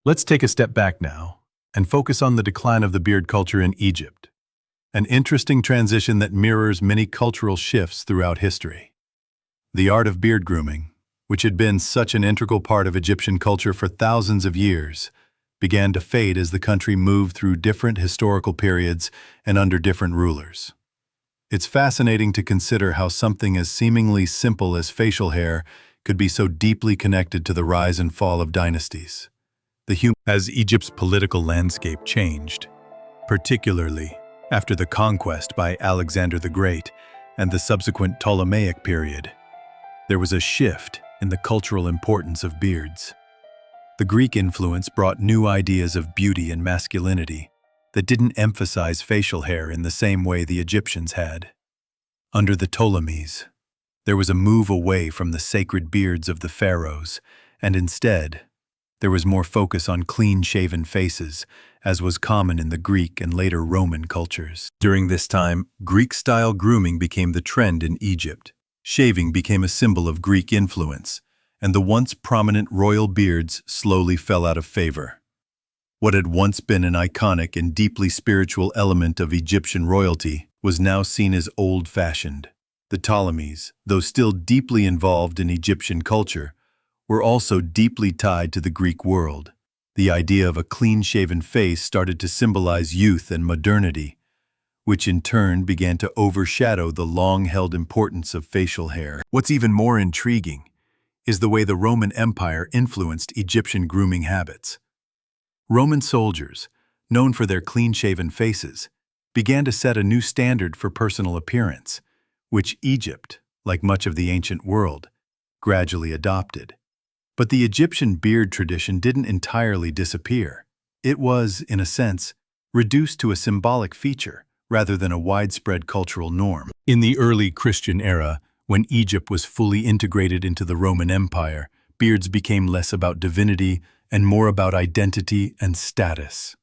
Let's take a step back now and focus on the decline of the beard culture in Egypt, an interesting transition that mirrors many cultural shifts throughout history. The art of beard grooming, which had been such an integral part of Egyptian culture for thousands of years, began to fade as the country moved through different historical periods and under different rulers. It's fascinating to consider how something as seemingly simple as facial hair could be so deeply connected to the rise and fall of dynasties. As Egypt's political landscape changed, particularly after the conquest by Alexander the Great and the subsequent Ptolemaic period, there was a shift in the cultural importance of beards. The Greek influence brought new ideas of beauty and masculinity that didn't emphasize facial hair in the same way the Egyptians had. Under the Ptolemies, there was a move away from the sacred beards of the pharaohs, and instead, there was more focus on clean-shaven faces, as was common in the Greek and later Roman cultures. During this time, Greek-style grooming became the trend in Egypt. Shaving became a symbol of Greek influence, and the once prominent royal beards slowly fell out of favor. What had once been an iconic and deeply spiritual element of Egyptian royalty was now seen as old-fashioned. The Ptolemies, though still deeply involved in Egyptian culture, were also deeply tied to the Greek world. The idea of a clean-shaven face started to symbolize youth and modernity, which in turn began to overshadow the long-held importance of facial hair. What's even more intriguing is the way the Roman Empire influenced Egyptian grooming habits. Roman soldiers, known for their clean-shaven faces, began to set a new standard for personal appearance, which Egypt, like much of the ancient world, gradually adopted. But the Egyptian beard tradition didn't entirely disappear. It was, in a sense, reduced to a symbolic feature rather than a widespread cultural norm. In the early Christian era, when Egypt was fully integrated into the Roman Empire, beards became less about divinity and more about identity and status.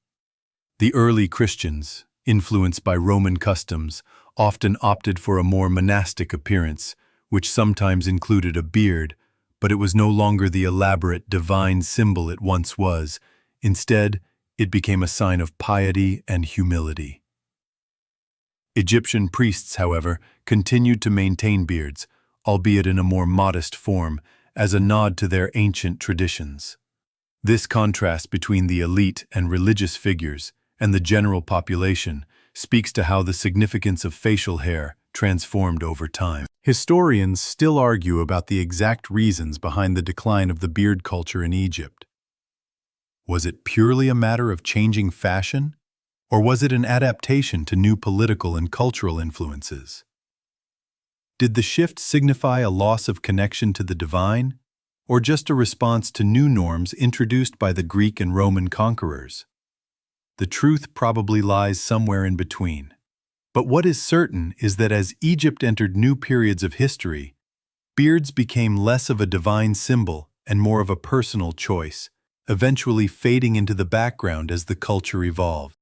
The early Christians, influenced by Roman customs, often opted for a more monastic appearance, which sometimes included a beard, but it was no longer the elaborate divine symbol it once was. Instead, it became a sign of piety and humility. Egyptian priests, however, continued to maintain beards, albeit in a more modest form, as a nod to their ancient traditions. This contrast between the elite and religious figures and the general population speaks to how the significance of facial hair transformed over time. Historians still argue about the exact reasons behind the decline of the beard culture in Egypt. Was it purely a matter of changing fashion, or was it an adaptation to new political and cultural influences? Did the shift signify a loss of connection to the divine, or just a response to new norms introduced by the Greek and Roman conquerors? The truth probably lies somewhere in between. But what is certain is that as Egypt entered new periods of history, beards became less of a divine symbol and more of a personal choice, eventually fading into the background as the culture evolved.